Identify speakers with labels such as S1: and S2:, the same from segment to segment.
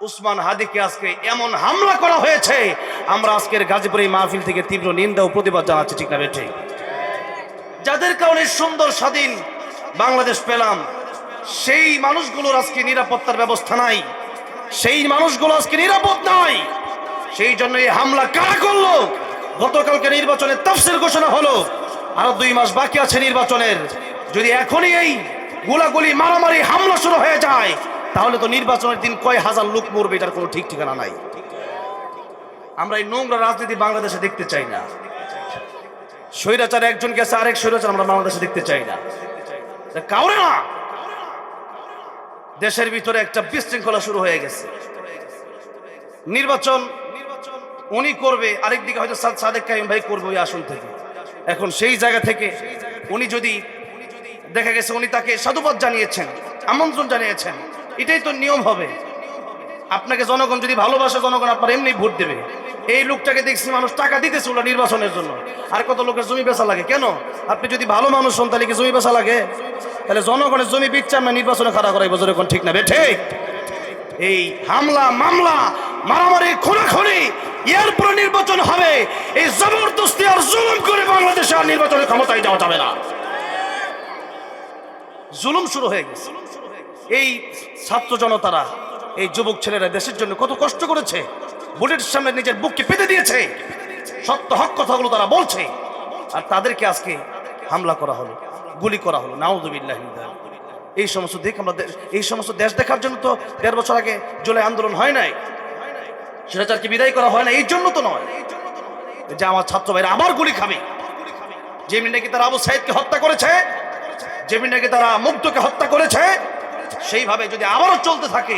S1: উসমান হাদিকে আজকে এমন হামলা করা হয়েছে, আমরা আজকের গাজীপুর এই মাহফিল থেকে তীব্র নিন্দা ও প্রতিবাদ জানাচ্ছি, ঠিক না বেঠিক? যাদের কারণে সুন্দর স্বাধীন বাংলাদেশ পেলাম, সেই মানুষগুলোর আজকে নিরাপত্তার ব্যবস্থা নাই, সেই মানুষগুলো আজকে নিরাপদ নাই। সেই জন্য এই হামলা কারা করলো? গতকালকে নির্বাচনের তাফসীর ঘোষণা হলো, আরো 2 মাস বাকি আছে নির্বাচনের। যদি এখনই এই গোলাগুলি মারামারি হামলা শুরু হয়ে যায়, তাহলে তো নির্বাচনের দিন কয় হাজার লোক মরবে, এটার কোনো ঠিক ঠিকানা নাই। আমরা এই নোংরা রাজনীতি বাংলাদেশে দেখতে চাই না। স্বৈরাচার একজন গেছে, আরেক স্বৈরাচার আমরা বাংলাদেশে দেখতে চাই না, কাউরে না। দেশের ভিতরে একটা বিশৃঙ্খলা শুরু হয়ে গেছে। নির্বাচন উনি করবে, আরেকদিকে হয়তো সাদেক কাইম ভাই করবে ওই আসন থেকে। এখন সেই জায়গা থেকে উনি যদি দেখা গেছে উনি তাকে সাধুবাদ জানিয়েছেন, আমন্ত্রণ জানিয়েছেন, এটাই তো নিয়ম হবে। আপনাকে জনগণ যদি ভালোবাসে, জনগণ আপনার এমনি ভোট দেবে। এই লোকটাকে দেখছি মানুষ টাকা দিতেছে ওরা নির্বাচনের জন্য। আর কত লোকের জমি বেচা লাগে কেন? আপনি যদি ভালো মানুষ হন তাহলে কি জমি বেচা লাগে? তাহলে জনগণের জমি বিচ্ছা আমরা নির্বাচনে খাড়া করাই বছর এখন, ঠিক না ঠিক? এই হামলা মামলা মারামারি খুনাখুনি, এরপরে নির্বাচন হবে, এই জবরদস্তি আর জুলুম করে বাংলাদেশে আর নির্বাচনের ক্ষমতায় যাওয়া যাবে না। জুলুম শুরু হয়ে গেছে। এই ছাত্র জনতারা, এই যুবক ছেলেরা দেশের জন্য কত কষ্ট করেছে, বুলেট সামনে নিজের বুককে পেতে দিয়েছে, সত্য হক কথাগুলো তারা বলছে, আর তাদেরকে আজকে হামলা করা হলো, গুলি করা হলো। নাউযুবিল্লাহি মিন যালিক। এই সমস্ত দিক আমরা, এই সমস্ত দেশ দেখার জন্য তো 1.5 বছর আগে জুলাই আন্দোলন হয় নাই, স্বৈরাচারকে বিদায় করা হয় না, এই জন্য তো নয় যে আমার ছাত্র ভাইরা আবার গুলি খাবে। যেমনি নাকি তারা আবু সাইদকে হত্যা করেছে, যেমনি নাকি তারা মুগ্ধকে হত্যা করেছে, সেইভাবে যদি আবারও চলতে থাকে,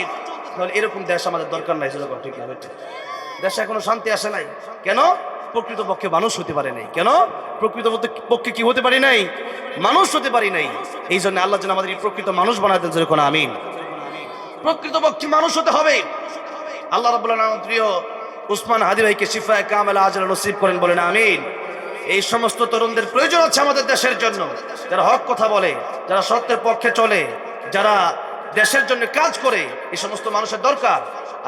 S1: তাহলে এরকম দেশ আমাদের দরকার নাই। যেরকম ঠিক না বেঠিক? দেশে এখনো শান্তি আসে নাই কেন? প্রকৃতপক্ষে মানুষ হতে পারে নাই। কেন? প্রকৃতপক্ষে কি হতে পারি নাই? মানুষ হতে পারি নাই। এই জন্য আল্লাহ যেন আমাদের প্রকৃত মানুষ বানায় দেন, যেরকম আমিন। প্রকৃতপক্ষে মানুষ হতে হবে। আল্লাহ রাব্বুল আলামিন প্রিয় উসমান হাদি ভাইকে শিফায়ে কামেলা আজর নসিব করেন, বলেন আমিন। এই সমস্ত তরুণদের প্রয়োজন আছে আমাদের দেশের জন্য, যারা হক কথা বলে, যারা সত্যের পক্ষে চলে, যারা দেশের জন্য কাজ করে, এই সমস্ত মানুষের দরকার।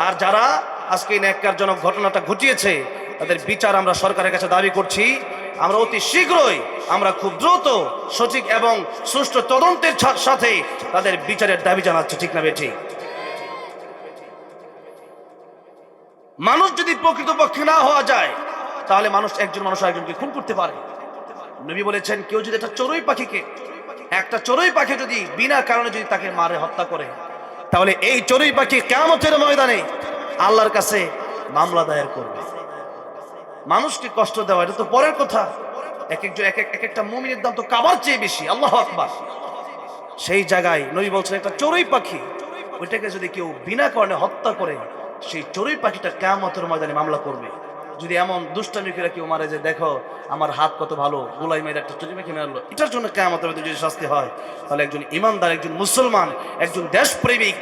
S1: আর যারা আজকে এই ন্যাক্কারজনক ঘটনাটা ঘটিয়েছে, তাদের বিচার আমরা সরকারের কাছে দাবি করছি। আমরা অতি শীঘ্রই, আমরা খুব দ্রুত, সঠিক এবং সুষ্ঠু তদন্তের সাথে তাদের বিচারের দাবি জানাচ্ছি, ঠিক না বেঠিক? মানুষ যদি প্রকৃতপক্ষে না হওয়া যায়, তাহলে একজন মানুষ আরেকজনকে খুন করতে পারে। নবী বলেছেন, কেউ যদি একটা চড়ুই পাখি যদি বিনা কারণে যদি তাকে মারে হত্যা করে, তাহলে এই চড়ুই পাখি কিয়ামতের ময়দানে আল্লাহর কাছে মামলা দায়ের করবে। মানুষকে কষ্ট দেওয়া এটা তো পরের কথা। এক একটা মুমিনের দাম তো কাবার চেয়ে বেশি। আল্লাহু আকবার। সেই জায়গায় নবী বলছেন, একটা চড়ুই পাখি, ওইটাকে যদি কেউ বিনা কারণে হত্যা করে, সেই চড়ুই পাখিটা কিয়ামতের ময়দানে মামলা করবে। যদি এমন দুষ্টামি করে কেউ মারে যে দেখো আমার হাত কত ভালো, গোলাই মেরে একটা চড়ুই পাখি মারলো, এটার জন্য কিয়ামতের ময়দানে যদি শাস্তি হয়, তাহলে একজন ইমানদার, একজন মুসলমান, একজন দেশপ্রেমিক,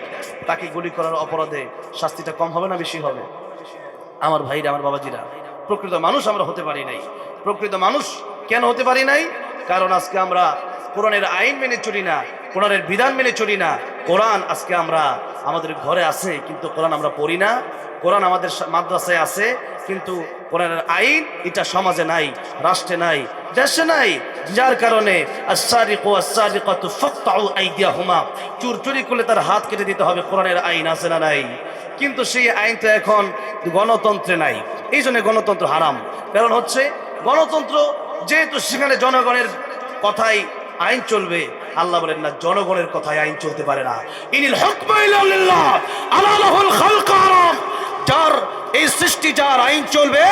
S1: তাকে গুলি করার অপরাধে শাস্তিটা কম হবে না বেশি হবে? আমার ভাইরা, আমার বাবাজিরা, প্রকৃত মানুষ আমরা হতে পারি নাই। প্রকৃত মানুষ কেন হতে পারি নাই? কারণ আজকে আমরা কোরআনের আইন মেনে চলি না, কোরআনের বিধান মেনে চলি না। কোরআন আজকে আমাদের ঘরে আছে, কিন্তু কোরআন আমরা পড়ি না। কোরআন আমাদের মাদ্রাসায় আছে, কিন্তু কোরআনের আইন এটা সমাজে নাই, রাষ্ট্রে নাই, দেশে নাই। যার কারণে আস-সারিকু ওয়াস-সারিকাতু ফাকতাউ আইদিয়াহুমা, চোর চুরি করলে তার হাত কেটে দিতে হবে, কোরআনের আইন আছে না নাই? কিন্তু সেই আইনটা এখন গণতন্ত্রে নাই। এই জন্য গণতন্ত্র হারাম। কারণ হচ্ছে গণতন্ত্র যেহেতু সেখানে জনগণের কথাই আইন চলবে, আল্লাহ বলেন না জনগণের কথায় আইন চলতে পারে না। ইনিল হুকমু ইল্লা লিল্লাহ আলা লাহুল খালকু হারাম। যার এই সৃষ্টি, যার আইন চলবে,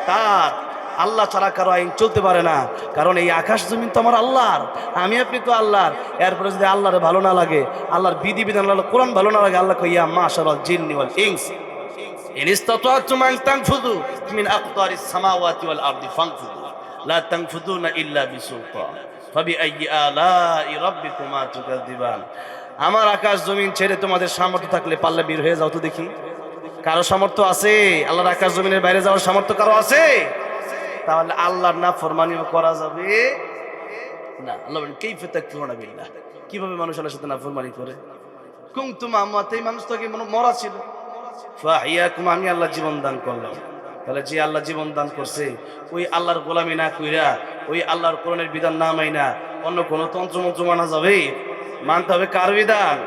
S1: তার আল্লাহ ছাড়া কারো আইন চলতে পারে না। কারণ এই আকাশ জমিন তো আমার আল্লাহর, আমি আপনি তো আল্লাহর। এরপরে যদি আল্লাহর ভালো না লাগে, আল্লাহর বিধিবিধান, আল্লাহ কোরআন ভালো না লাগে, আল্লাহ কইয়া মাশাআল জিন্নি ওয়াল ইনস ইন ইসতাতাতুম আন তানফুযু মিন আকতারিস সামাওয়াতি ওয়াল আরদি ফানফুযু লা তানফুযুনা ইল্লা বিসুলতান ফাবিআইয়ি আলাই রাব্বিকুমা তুকাযযিবান। আমার আকাশ জমিন ছেড়ে তোমাদের সামর্থ্য থাকলে পাল্লা বের হয়ে যাও তো দেখি। কারো সামর্থ্য আছে? আল্লাহর আকাশ জমিনের বাইরে যাওয়ার সামর্থ্য কারো আছে? তাহলে আল্লাহর নাফরমানিও করা যাবে না। আল্লাহ বলেন কাইফা তাকফুরুনা বিল্লাহ, কিভাবে মানুষ আল্লাহর সাথে নাফরমানি করে? কুনতুম আমওয়াত, এই মানুষ তো মরা ছিল, ফাহিয়াকুম, আমি আল্লাহ জীবন দান করলাম। তাহলে যে আল্লাহ জীবন দান করছে ওই আল্লাহর গোলামি না কইরা, ওই আল্লাহর কোরআনের বিধান না মাইনা অন্য কোনো তন্ত্রমন্ত্র মানা যাবে? মানতে হবে কার বিধান?